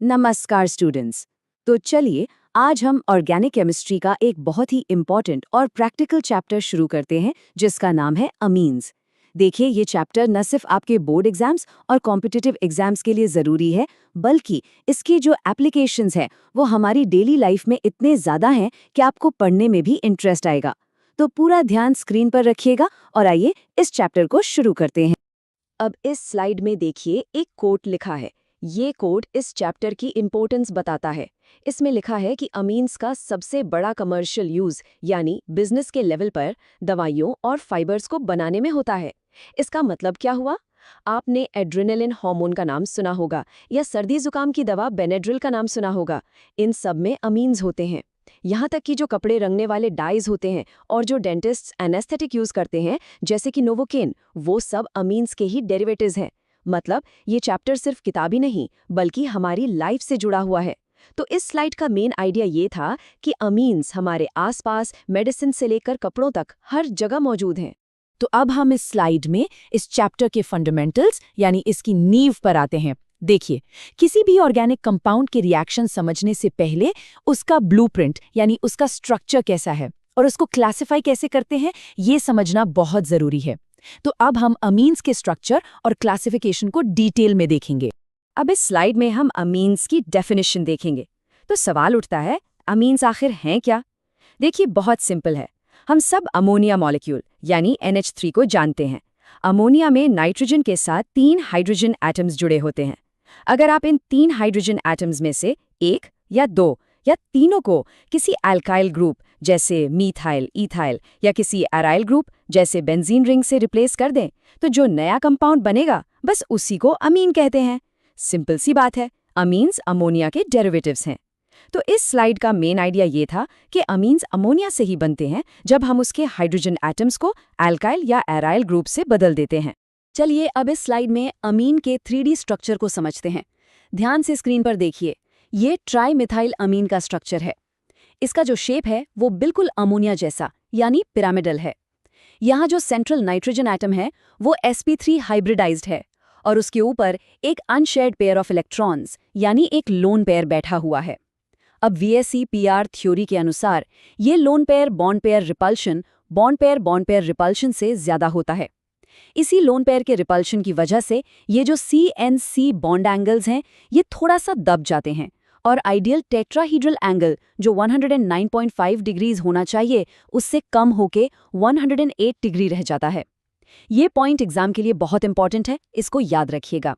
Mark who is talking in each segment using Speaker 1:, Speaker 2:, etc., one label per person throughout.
Speaker 1: नमस्कार स्टूडेंट्स। तो चलिए आज हम ऑर्गेनिक केमिस्ट्री का एक बहुत ही इम्पॉर्टेंट और प्रैक्टिकल चैप्टर शुरू करते हैं जिसका नाम है अमीन्स। देखिए ये चैप्टर न सिर्फ आपके बोर्ड एग्जाम्स और कॉम्पिटिटिव एग्जाम्स के लिए ज़रूरी है, बल्कि इसकी जो एप्लीकेशंस हैं वो हमारी डेली लाइफ में इतने ज़्यादा हैं कि आपको पढ़ने में भी इंटरेस्ट आएगा। तो पूरा ध्यान स्क्रीन पर रखिएगा और आइए इस चैप्टर को शुरू करते हैं। अब इस स्लाइड में देखिए एक कोट लिखा है। ये कोड इस चैप्टर की इम्पोर्टेंस बताता है। इसमें लिखा है कि अमीन्स का सबसे बड़ा कमर्शियल यूज यानी बिजनेस के लेवल पर दवाइयों और फाइबर्स को बनाने में होता है। इसका मतलब क्या हुआ? आपने एड्रेनलिन हार्मोन का नाम सुना होगा या सर्दी जुकाम की दवा बेनेड्रिल का नाम सुना होगा। इन सब में अमीन्स होते हैं। यहाँ तक कि जो कपड़े रंगने वाले डाइज होते हैं और जो डेंटिस्ट्स एनेस्थेटिक यूज करते हैं जैसे कि नोवोकेन, वो सब अमीन्स के ही डेरिवेटिव्स हैं। मतलब ये चैप्टर सिर्फ किताबी नहीं बल्कि हमारी लाइफ से जुड़ा हुआ है। तो इस स्लाइड का मेन आइडिया ये था कि अमीन्स हमारे आसपास मेडिसिन से लेकर कपड़ों तक हर जगह मौजूद हैं। तो अब हम इस स्लाइड में इस चैप्टर के फंडामेंटल्स यानी इसकी नींव पर आते हैं। देखिए, किसी भी ऑर्गेनिक कंपाउंड के रिएक्शन समझने से पहले उसका ब्लूप्रिंट यानी उसका स्ट्रक्चर कैसा है और उसको क्लासिफाई कैसे करते हैं ये समझना बहुत जरूरी है। तो अब हम अमीन्स के स्ट्रक्चर और क्लासिफिकेशन को डिटेल में देखेंगे। अब इस स्लाइड में हम अमीन्स की डेफिनेशन देखेंगे। तो सवाल उठता है, अमीन्स आखिर हैं क्या? देखिए बहुत सिंपल है। हम सब अमोनिया मॉलिक्यूल यानी NH3 को जानते हैं। अमोनिया में नाइट्रोजन के साथ 3 हाइड्रोजन एटम्स जुड़े होते हैं। अगर आप इन 3 हाइड्रोजन एटम्स में से एक या दो या तीनों को किसी अल्काइल ग्रुप जैसे मीथाइल, इथाइल या किसी एराइल ग्रुप जैसे बेंजीन रिंग से रिप्लेस कर दें तो जो नया कंपाउंड बनेगा बस उसी को अमीन कहते हैं। सिंपल सी बात है, अमीन्स अमोनिया के डेरिवेटिव्स हैं। तो इस स्लाइड का मेन आइडिया ये था कि अमीन्स अमोनिया से ही बनते हैं जब हम उसके हाइड्रोजन एटम्स को अल्काइल या एराइल ग्रुप से बदल देते हैं। चलिए अब इस स्लाइड में अमीन के 3D स्ट्रक्चर को समझते हैं। ध्यान से स्क्रीन पर देखिए, ये ट्राइमिथाइल अमीन का स्ट्रक्चर है। इसका जो शेप है वो बिल्कुल अमोनिया जैसा यानी पिरामिडल है। यहाँ जो सेंट्रल नाइट्रोजन एटम है वो sp3 हाइब्रिडाइज्ड है और उसके ऊपर एक अनशेयर्ड पेयर ऑफ इलेक्ट्रॉन्स यानी एक लोन पेयर बैठा हुआ है। अब VSEPR थ्योरी के अनुसार ये lone pair bond pair repulsion से ज्यादा होता है। इसी लोन पेयर के रिपल्शन की वजह से ये जो CNC बॉन्ड एंगल्स हैं ये थोड़ा सा दब जाते हैं और आइडियल टेट्राहीड्रल एंगल जो 109.5 डिग्रीज होना चाहिए उससे कम होके 108 डिग्री रह जाता है। ये पॉइंट एग्जाम के लिए बहुत इंपॉर्टेंट है, इसको याद रखिएगा।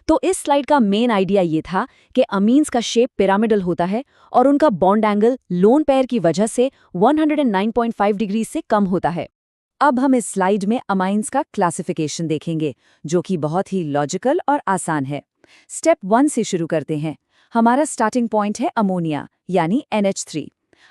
Speaker 1: तो इस स्लाइड का मेन आइडिया ये था कि अमीन्स का शेप पिरामिडल होता है और उनका बॉन्ड एंगल लोन पेयर की वजह से 109.5 डिग्री से कम होता है। अब हम इस स्लाइड में अमाइन्स का क्लासिफिकेशन देखेंगे जो कि बहुत ही लॉजिकल और आसान है। स्टेप 1 से शुरू करते हैं। हमारा स्टार्टिंग पॉइंट है अमोनिया यानी NH3।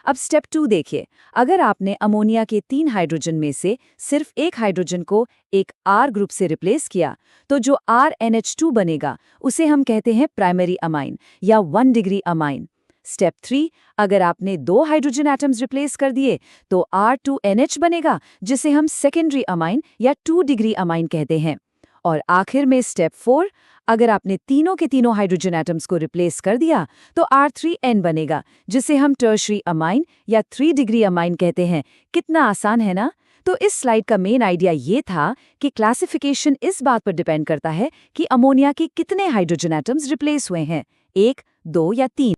Speaker 1: अब स्टेप 2 देखिए, अगर आपने अमोनिया के 3 हाइड्रोजन में से सिर्फ एक हाइड्रोजन को एक R ग्रुप से रिप्लेस किया तो जो RNH2 बनेगा उसे हम कहते हैं प्राइमरी अमाइन या 1 डिग्री अमाइन। स्टेप 3, अगर आपने 2 हाइड्रोजन एटम्स रिप्लेस कर दिए तो R2NH बनेगा जिसे हम सेकेंडरी अमाइन या 2 डिग्री अमाइन कहते हैं। और आखिर में स्टेप 4, अगर आपने तीनों के तीनों हाइड्रोजन एटम्स को रिप्लेस कर दिया तो R3N बनेगा जिसे हम टर्शरी अमाइन या 3 डिग्री अमाइन कहते हैं। कितना आसान है ना? तो इस स्लाइड का मेन आइडिया ये था कि क्लासिफिकेशन इस बात पर डिपेंड करता है कि अमोनिया के कितने हाइड्रोजन एटम्स रिप्लेस हुए हैं, 1, 2 या 3।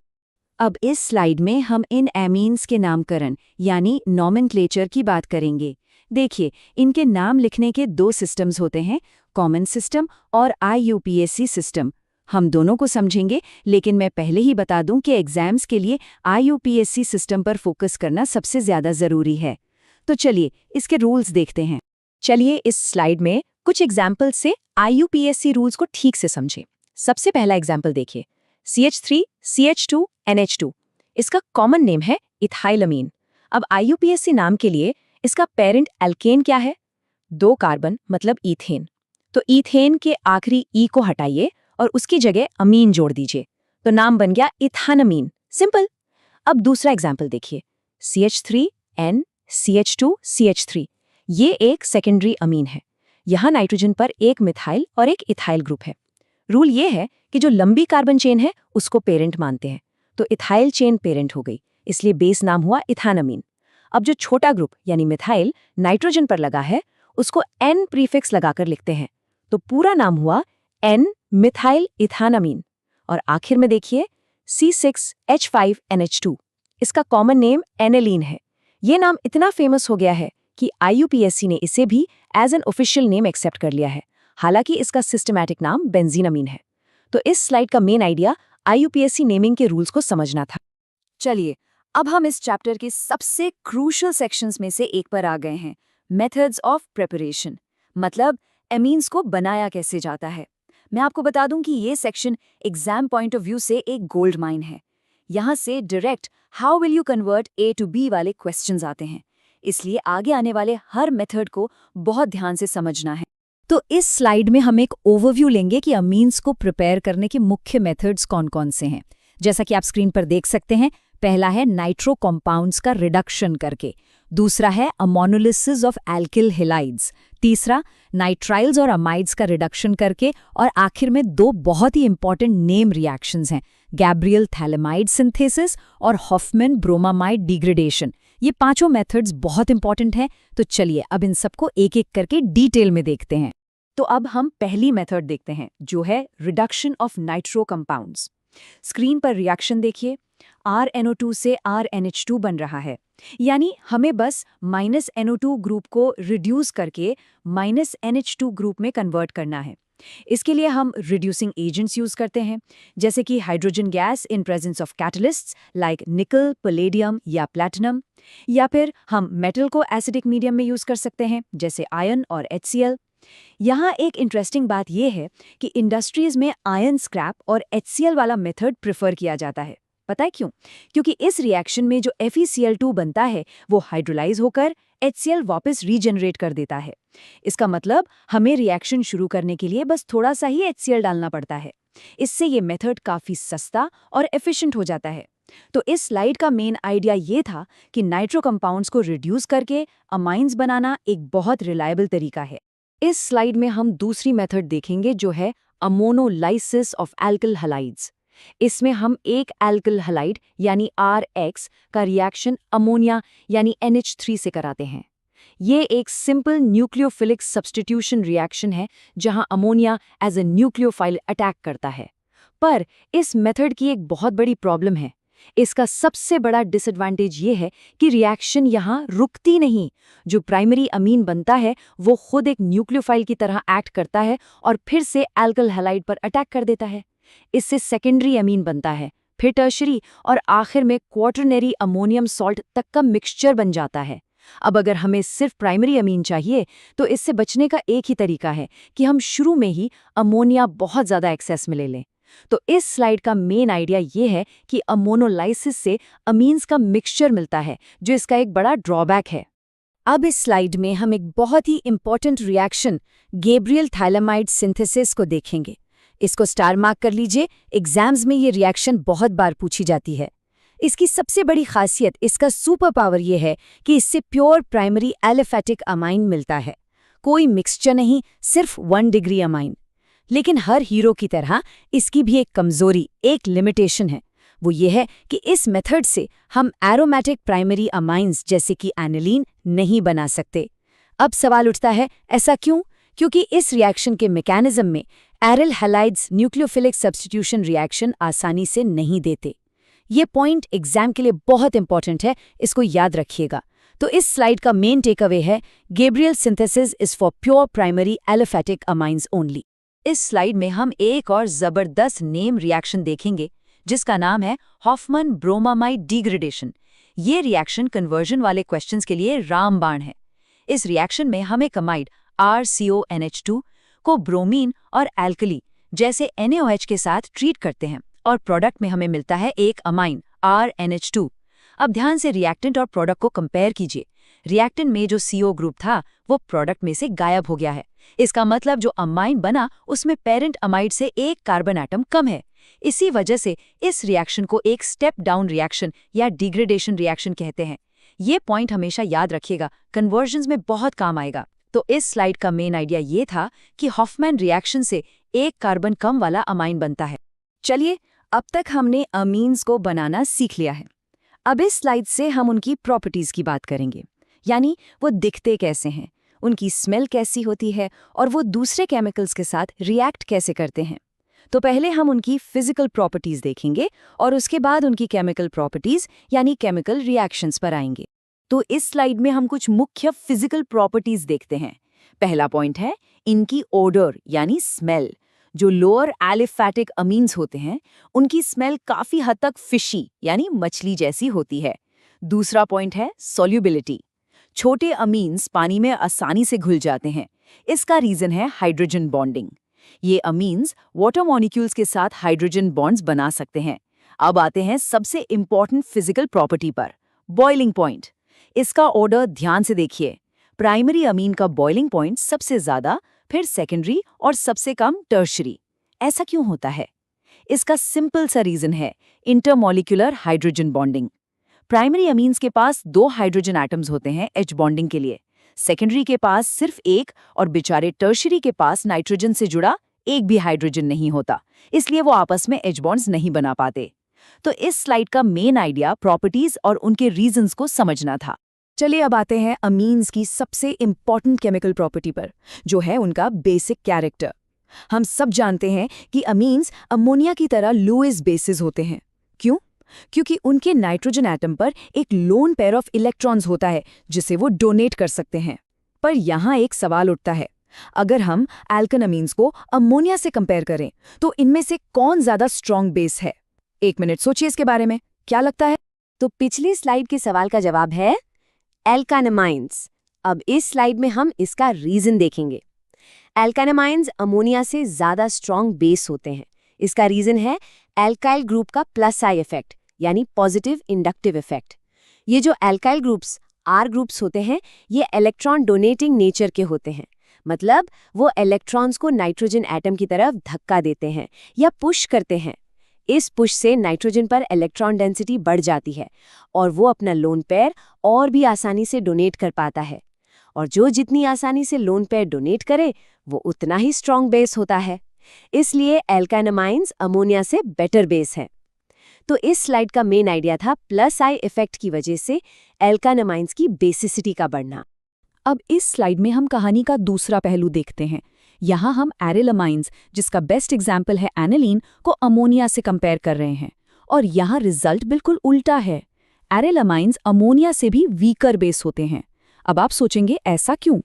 Speaker 1: अब इस स्लाइड में हम इन एमीन्स के नामकरण यानी नॉमेनक्लेचर की बात करेंगे। देखिए, इनके नाम लिखने के 2 सिस्टम्स होते हैं, कॉमन सिस्टम और IUPAC सिस्टम। हम दोनों को समझेंगे, लेकिन मैं पहले ही बता दूं कि एग्जाम्स के लिए IUPAC सिस्टम पर फोकस करना सबसे ज्यादा जरूरी है। तो चलिए इसके रूल्स देखते हैं। चलिए इस स्लाइड में कुछ एग्जाम्पल से IUPAC रूल्स को ठीक से समझें। सबसे पहला एग्जाम्पल देखिए, CH3 CH2 NH2। इसका कॉमन नेम है इथाइलमीन। अब IUPAC नाम के लिए इसका पेरेंट एल्केन क्या है? 2 कार्बन मतलब ईथेन। तो ईथेन के आखिरी ई को हटाइए और उसकी जगह अमीन जोड़ दीजिए तो नाम बन गया इथानमीन। सिंपल। अब दूसरा एग्जाम्पल देखिए, CH3N CH2 CH3। ये एक सेकेंडरी अमीन है। यहाँ नाइट्रोजन पर एक मिथाइल और एक इथाइल ग्रुप है। रूल ये है कि जो लंबी कार्बन चेन है उसको पेरेंट मानते हैं, तो इथाइल चेन पेरेंट हो गई, इसलिए बेस नाम हुआ इथानमीन। अब जो छोटा ग्रुप यानी मिथाइल नाइट्रोजन पर लगा है उसको N प्रीफिक्स लगाकर लिखते हैं, तो पूरा नाम हुआ N मिथाइल इथानमीन। और आखिर में देखिए C6H5NH2, इसका कॉमन नेम एनेलीन है। ये नाम इतना फेमस हो गया है कि IUPAC ने इसे भी as an official name accept कर लिया है, हालांकि इसका सिस्टमैटिक नाम बेंजीनामीन है। तो इस स्लाइड का मेन आइडिया IUPAC नेमिंग के रूल्स को समझना था। चलिए अब हम इस चैप्टर के सबसे क्रूशियल सेक्शंस में से एक पर आ गए हैं, मेथड्स ऑफ प्रिपरेशन, मतलब एमीन्स को बनाया कैसे जाता है। मैं आपको बता दूं कि ये section exam point of view से एक गोल्ड माइन है। यहाँ से direct how will you convert A to B वाले क्वेश्चंस आते हैं, इसलिए आगे आने वाले हर मेथड को बहुत ध्यान से समझना है। तो इस स्लाइड में हम एक ओवरव्यू लेंगे कि अमीन्स को प्रिपेयर करने के मुख्य मेथड्स कौन-कौन से हैं। जैसा कि आप स्क्रीन पर देख सकते हैं, पहला है नाइट्रो कंपाउंड्स का रिडक्शन करके, दूसरा है अमोनोलिसिस ऑफ एल्किल हैलाइड्स, तीसरा नाइट्राइल्स और अमाइड्स का रिडक्शन करके, और आखिर में दो बहुत ही इंपॉर्टेंट नेम रिएक्शंस हैं, गैब्रियल थैलेमाइड सिंथेसिस और हॉफमैन ब्रोमामाइड डिग्रेडेशन। ये पांचों मेथड्स बहुत इंपॉर्टेंट हैं, तो चलिए अब इन सबको एक एक करके डिटेल में देखते हैं। तो अब हम पहली मेथड देखते हैं, जो है reduction of nitro compounds. Screen पर रिएक्शन देखिए, RNO2 से RNH2 बन रहा है, यानी हमें बस -NO2 ग्रुप को रिड्यूस करके -NH2 ग्रुप में कन्वर्ट करना है। इसके लिए हम रिड्यूसिंग एजेंट्स यूज करते हैं, जैसे कि hydrogen gas in presence of catalysts like निकल, पैलेडियम या प्लैटिनम, या फिर हम मेटल को एसिडिक मीडियम में यूज कर सकते हैं, जैसे आयन और HCl। यहाँ एक इंटरेस्टिंग बात यह है कि इंडस्ट्रीज में आयन स्क्रैप और HCl वाला मेथड प्रेफर किया जाता है। पता है क्यों? क्योंकि इस रिएक्शन में जो FeCl2 बनता है वो हाइड्रोलाइज होकर HCl वापस रीजनरेट कर देता है। इसका मतलब हमें रिएक्शन शुरू करने के लिए बस थोड़ा सा ही HCl डालना पड़ता है। इससे ये मेथड काफी सस्ता और एफिशिएंट हो जाता है। तो इस स्लाइड का मेन आइडिया ये था कि नाइट्रो कंपाउंड्स को रिड्यूस करके अमाइंस बनाना एक बहुत रिलायबल तरीका है। इस स्लाइड में हम दूसरी मेथड देखेंगे, जो है अमोनोलाइसिस ऑफ एल्किल हैलाइड्स। इसमें हम एक एल्किल हैलाइड यानी RX का रिएक्शन अमोनिया यानी NH3 से कराते हैं। ये एक सिंपल न्यूक्लियोफिलिक सब्स्टिट्यूशन रिएक्शन है, जहां ammonia as a nucleophile attack करता है। पर इस मेथड की एक बहुत बड़ी प्रॉब्लम है। इसका सबसे बड़ा डिसएडवांटेज ये है कि रिएक्शन यहाँ रुकती नहीं। जो प्राइमरी अमीन बनता है वो खुद एक न्यूक्लियोफाइल की तरह एक्ट करता है और फिर से एल्किल हैलाइड पर अटैक कर देता है। इससे सेकेंडरी अमीन बनता है, फिर टर्शरी और आखिर में क्वाटरनरी अमोनियम सॉल्ट तक का मिक्सचर बन जाता है। अब अगर हमें सिर्फ प्राइमरी अमीन चाहिए तो इससे बचने का एक ही तरीका है कि हम शुरू में ही अमोनिया बहुत ज़्यादा एक्सेस में ले लें। तो इस स्लाइड का मेन आइडिया ये है कि अमोनोलाइसिस से अमीन्स का मिक्सचर मिलता है, जो इसका एक बड़ा ड्रॉबैक है। अब इस स्लाइड में हम एक बहुत ही important reaction Gabriel phthalimide synthesis को देखेंगे। इसको स्टार मार्क कर लीजिए, एग्जाम्स में ये रिएक्शन बहुत बार पूछी जाती है। इसकी सबसे बड़ी खासियत, इसका सुपर पावर ये है कि इससे प्योर प्राइमरी एलिफेटिक अमाइन मिलता है। कोई मिक्सचर नहीं, सिर्फ 1 डिग्री अमाइन। लेकिन हर हीरो की तरह इसकी भी एक कमजोरी, एक लिमिटेशन है। वो ये है कि इस मेथड से हम एरोमेटिक प्राइमरी अमाइंस जैसे कि एनिलीन नहीं बना सकते। अब सवाल उठता है, ऐसा क्यों? क्योंकि इस रिएक्शन के मैकेनिज्म में aryl halides nucleophilic substitution reaction आसानी से नहीं देते। ये पॉइंट एग्जाम के लिए बहुत इंपॉर्टेंट है, इसको याद रखिएगा। तो इस स्लाइड का मेन टेक अवे है, Gabriel synthesis is for pure primary aliphatic amines only. इस स्लाइड में हम एक और जबरदस्त नेम रिएक्शन देखेंगे, जिसका नाम है हॉफमैन ब्रोमामाइड डिग्रेडेशन। ये रिएक्शन कन्वर्जन वाले क्वेश्चंस के लिए रामबाण है। इस रिएक्शन में हम एक अमाइड RCONH2 को ब्रोमीन और एल्कली जैसे NaOH के साथ ट्रीट करते हैं और प्रोडक्ट में हमें मिलता है एक अमाइन RNH2। अब ध्यान से रिएक्टेंट और प्रोडक्ट को कंपेयर कीजिए। रिएक्टेंट में जो CO ग्रुप था वो प्रोडक्ट में से गायब हो गया है। इसका मतलब जो अमाइन बना उसमें पेरेंट अमाइड से एक कार्बन एटम कम है। इसी वजह से इस रिएक्शन को एक स्टेप डाउन रिएक्शन या डिग्रेडेशन रिएक्शन कहते हैं। ये पॉइंट हमेशा याद रखिएगा, कन्वर्जन्स में बहुत काम आएगा। तो इस स्लाइड का मेन आइडिया ये था कि हॉफमैन रिएक्शन से एक कार्बन कम वाला अमाइन बनता है। चलिए, अब तक हमने अमीन्स को बनाना सीख लिया है। अब इस स्लाइड से हम उनकी प्रॉपर्टीज की बात करेंगे, यानी वो दिखते कैसे हैं, उनकी स्मेल कैसी होती है और वो दूसरे केमिकल्स के साथ रिएक्ट कैसे करते हैं। तो पहले हम उनकी फिजिकल प्रॉपर्टीज देखेंगे और उसके बाद उनकी केमिकल प्रॉपर्टीज यानी केमिकल रिएक्शंस पर आएंगे। तो इस स्लाइड में हम कुछ मुख्य फिजिकल प्रॉपर्टीज देखते हैं। पहला पॉइंट है इनकी ओडर यानी स्मेल। जो लोअर एलिफैटिक अमीन्स होते हैं उनकी स्मेल काफी हद तक फिशी यानी मछली जैसी होती है। दूसरा पॉइंट है सॉल्युबिलिटी। छोटे अमीन्स पानी में आसानी से घुल जाते हैं। इसका रीजन है हाइड्रोजन बॉन्डिंग। ये अमीन्स वाटर मॉलिक्यूल्स के साथ हाइड्रोजन बॉन्ड्स बना सकते हैं। अब आते हैं सबसे इंपॉर्टेंट फिजिकल प्रॉपर्टी पर, बॉइलिंग पॉइंट। इसका ऑर्डर ध्यान से देखिए। प्राइमरी अमीन का बॉइलिंग पॉइंट सबसे ज्यादा, फिर सेकेंडरी और सबसे कम टर्शरी। ऐसा क्यों होता है? इसका सिंपल सा रीजन है intermolecular hydrogen bonding. Primary amines के पास 2 हाइड्रोजन एटम्स होते हैं एच बॉन्डिंग के लिए, सेकेंडरी के पास सिर्फ एक, और बेचारे टर्शरी के पास नाइट्रोजन से जुड़ा एक भी हाइड्रोजन नहीं होता, इसलिए वो आपस में एच बॉन्ड्स नहीं बना पाते। तो इस स्लाइड का मेन आइडिया प्रॉपर्टीज और उनके रीजंस को समझना था। चलिए अब आते हैं अमीन्स की सबसे इंपॉर्टेंट केमिकल प्रॉपर्टी पर, जो है उनका बेसिक कैरेक्टर। हम सब जानते हैं कि अमीन्स अमोनिया की तरह लुईस बेसिस होते हैं। क्यों? क्योंकि उनके नाइट्रोजन एटम पर एक लोन पेयर ऑफ इलेक्ट्रॉन्स होता है जिसे वो डोनेट कर सकते हैं। पर यहाँ एक सवाल उठता है, अगर हम एल्कन अमीन्स को अमोनिया से कंपेयर करें तो इनमें से कौन ज्यादा स्ट्रॉन्ग बेस है? 1 मिनट सोचिए इसके बारे में, क्या लगता है?
Speaker 2: तो पिछली स्लाइड के सवाल का जवाब है एल्कानमाइंस। अब इस स्लाइड में हम इसका रीजन देखेंगे। एल्कानमाइंस अमोनिया से ज्यादा स्ट्रॉन्ग बेस होते हैं। इसका रीजन है एल्काइल ग्रुप का प्लस आई इफेक्ट यानी पॉजिटिव इंडक्टिव इफेक्ट। ये जो एल्काइल ग्रुप्स आर ग्रुप्स होते हैं ये इलेक्ट्रॉन डोनेटिंग नेचर के होते हैं। मतलब वो इलेक्ट्रॉन्स को नाइट्रोजन एटम की तरफ धक्का देते हैं या पुश करते हैं। इस पुश से नाइट्रोजन पर इलेक्ट्रॉन डेंसिटी बढ़ जाती है और वो अपना लोन पेयर और भी आसानी से डोनेट कर पाता है। और जो जितनी आसानी से लोन पेयर डोनेट करे वो उतना ही स्ट्रॉन्ग बेस होता है। इसलिए एल्कानमाइंस अमोनिया से बेटर बेस है। तो इस स्लाइड का मेन आइडिया था प्लस आई इफेक्ट की वजह से एल्कानमाइंस की बेसिसिटी का बढ़ना।
Speaker 1: अब इस स्लाइड में हम कहानी का दूसरा पहलू देखते हैं। यहाँ हम एरिल अमाइंस, जिसका बेस्ट एग्जाम्पल है एनिलीन, को अमोनिया से कंपेयर कर रहे हैं और यहाँ रिजल्ट बिल्कुल उल्टा है। एरिल अमाइंस अमोनिया से भी वीकर बेस होते हैं। अब आप सोचेंगे ऐसा क्यों?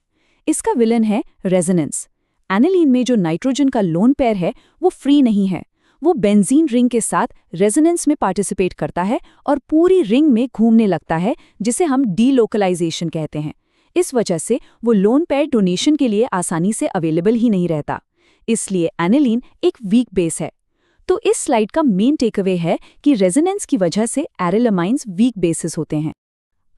Speaker 1: इसका विलन है रेजोनेंस। एनिलीन में जो नाइट्रोजन का लोन पेयर है वो फ्री नहीं है, वो बेंजीन रिंग के साथ रेजोनेंस में पार्टिसिपेट करता है और पूरी रिंग में घूमने लगता है, जिसे हम डीलोकलाइजेशन कहते हैं। इस वजह से वो लोन पेयर डोनेशन के लिए आसानी से अवेलेबल ही नहीं रहता। इसलिए एनिलीन एक वीक बेस है। तो इस स्लाइड का मेन टेकअवे है कि रेजोनेंस की वजह से एरिल अमाइंस वीक बेसिस होते हैं।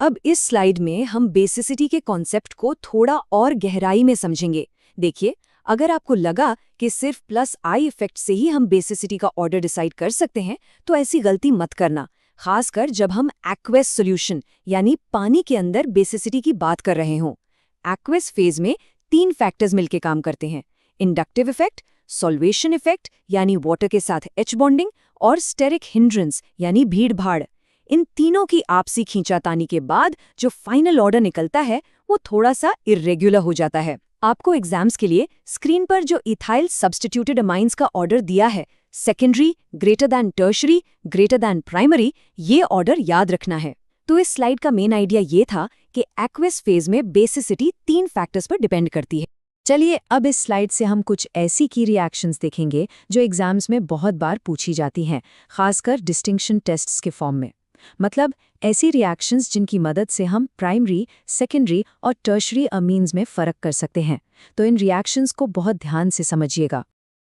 Speaker 1: अब इस स्लाइड में हम बेसिसिटी के कॉन्सेप्ट को थोड़ा और गहराई में समझेंगे। देखिए, अगर आपको लगा कि सिर्फ प्लस आई इफेक्ट से ही हम बेसिसिटी का ऑर्डर डिसाइड कर सकते हैं तो ऐसी गलती मत करना, खासकर जब हम एक्वेस सॉल्यूशन यानी पानी के अंदर बेसिसिटी की बात कर रहे हों। एक्वेस फेज में 3 फैक्टर्स मिलकर काम करते हैं: इंडक्टिव इफेक्ट, सॉल्वेशन इफेक्ट यानी वाटर के साथ एच बॉन्डिंग, और स्टेरिक हिंड्रेंस यानी भीड़ भाड़। इन तीनों की आपसी खींचातानी के बाद जो फाइनल ऑर्डर निकलता है वो थोड़ा सा इर्रेगुलर हो जाता है। आपको एग्जाम्स के लिए स्क्रीन पर जो इथाइल सब्स्टिट्यूटेड अमाइंस का ऑर्डर दिया है, secondary greater than tertiary greater than primary, ये ऑर्डर याद रखना है। तो इस स्लाइड का मेन आइडिया ये था कि एक्वेस फेज में बेसिसिटी 3 फैक्टर्स पर डिपेंड करती है। चलिए अब इस स्लाइड से हम कुछ ऐसी की रिएक्शंस देखेंगे जो एग्जाम्स में बहुत बार पूछी जाती हैं, खासकर डिस्टिंक्शन टेस्ट्स के फॉर्म में। मतलब ऐसी रिएक्शंस जिनकी मदद से हम प्राइमरी, सेकेंडरी और टर्शरी अमीन्स में फ़र्क कर सकते हैं। तो इन रिएक्शंस को बहुत ध्यान से समझिएगा।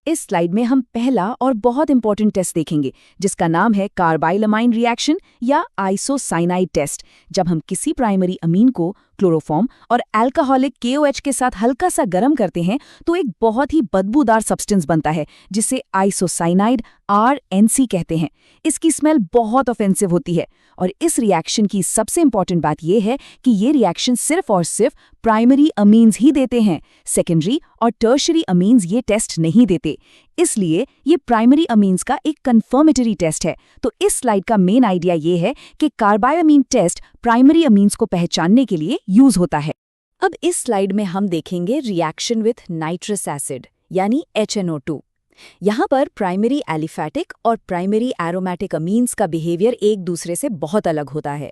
Speaker 1: इस स्लाइड में हम पहला और बहुत इंपॉर्टेंट टेस्ट देखेंगे जिसका नाम है कार्बाइल अमाइन रिएक्शन या आइसोसाइनाइड टेस्ट। जब हम किसी प्राइमरी अमीन को क्लोरोफॉर्म और अल्कोहलिक KOH के साथ हल्का सा गर्म करते हैं तो एक बहुत ही बदबूदार सब्सटेंस बनता है जिसे आइसोसाइनाइड RNC कहते हैं। इसकी स्मेल बहुत ऑफेंसिव होती है और इस रिएक्शन की सबसे इंपॉर्टेंट बात यह है कि ये रिएक्शन सिर्फ और सिर्फ प्राइमरी अमीन्स ही देते हैं, सेकेंडरी और टर्शरी अमीन्स ये टेस्ट नहीं देते। इसलिए ये प्राइमरी अमीन्स का एक कंफर्मेटरी टेस्ट है। तो इस स्लाइड का मेन आइडिया ये है कि कार्बायोमीन टेस्ट प्राइमरी अमीन्स को पहचानने के लिए यूज होता है। अब इस स्लाइड में हम देखेंगे रिएक्शन विथ नाइट्रस एसिड यानी HNO2। यहाँ पर प्राइमरी एलिफैटिक और प्राइमरी एरोमेटिक अमीन्स का बिहेवियर एक दूसरे से बहुत अलग होता है।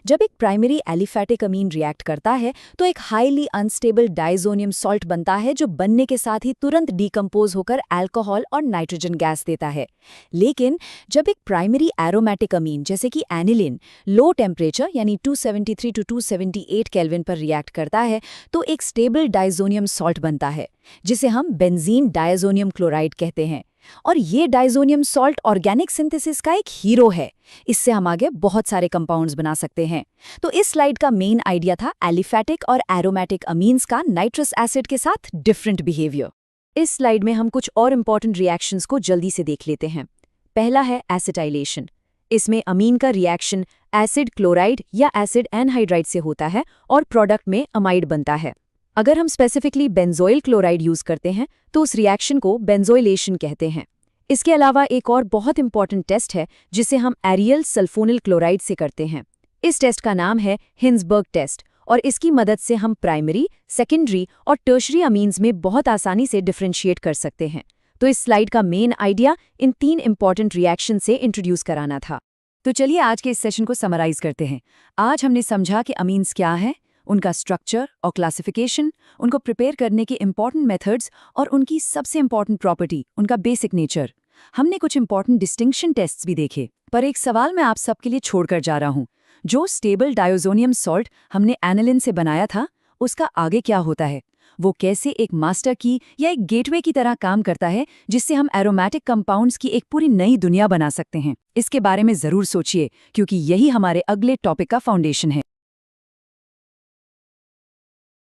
Speaker 1: जब एक प्राइमरी एलिफैटिक अमीन रिएक्ट करता है तो एक हाईली अनस्टेबल डाइज़ोनियम सॉल्ट बनता है जो बनने के साथ ही तुरंत डीकंपोज होकर अल्कोहल और नाइट्रोजन गैस देता है। लेकिन जब एक प्राइमरी एरोमेटिक अमीन जैसे कि एनिलिन लो टेम्परेचर यानी 273 to 278 केल्विन पर रिएक्ट करता है तो एक स्टेबल डाइज़ोनियम सॉल्ट बनता है जिसे हम बेंजीन डायज़ोनियम क्लोराइड कहते हैं। और ये डाइज़ोनियम सॉल्ट ऑर्गेनिक सिंथेसिस का एक हीरो है। इससे हम आगे बहुत सारे कंपाउंड्स बना सकते हैं। तो इस स्लाइड का मेन आइडिया था एलिफैटिक और एरोमेटिक अमीन्स का नाइट्रस एसिड के साथ डिफरेंट बिहेवियर। इस स्लाइड में हम कुछ और इंपॉर्टेंट रिएक्शंस को जल्दी से देख लेते हैं। पहला है एसिटाइलेशन। इसमें अमीन का रिएक्शन एसिड क्लोराइड या एसिड एनहाइड्राइड से होता है और प्रोडक्ट में अमाइड बनता है। अगर हम स्पेसिफिकली बेंजोइल क्लोराइड यूज करते हैं तो उस रिएक्शन को बेंजोइलेशन कहते हैं। इसके अलावा एक और बहुत इंपॉर्टेंट टेस्ट है जिसे हम एरियल सल्फोनिल क्लोराइड से करते हैं। इस टेस्ट का नाम है हिंसबर्ग टेस्ट और इसकी मदद से हम प्राइमरी, सेकेंडरी और टर्शरी अमीन्स में बहुत आसानी से डिफरेंशिएट कर सकते हैं। तो इस स्लाइड का main idea in 3 important reaction से इंट्रोड्यूस कराना था। तो चलिए आज के इस सेशन को समराइज करते हैं। आज हमने समझा कि अमीन्स क्या है, उनका स्ट्रक्चर और क्लासिफिकेशन, उनको प्रिपेयर करने के इंपॉर्टेंट मेथड्स और उनकी सबसे इंपॉर्टेंट प्रॉपर्टी, उनका बेसिक नेचर। हमने कुछ इंपॉर्टेंट डिस्टिंक्शन टेस्ट्स भी देखे। पर एक सवाल मैं आप सबके लिए छोड़कर जा रहा हूँ। जो स्टेबल डायोजोनियम सॉल्ट हमने एनिलिन से बनाया था, उसका आगे क्या होता है? वो कैसे एक मास्टर की या एक गेटवे की तरह काम करता है जिससे हम एरोमेटिक कंपाउंड्स की एक पूरी नई दुनिया बना सकते हैं? इसके बारे में जरूर सोचिए क्योंकि यही हमारे अगले टॉपिक का फाउंडेशन है।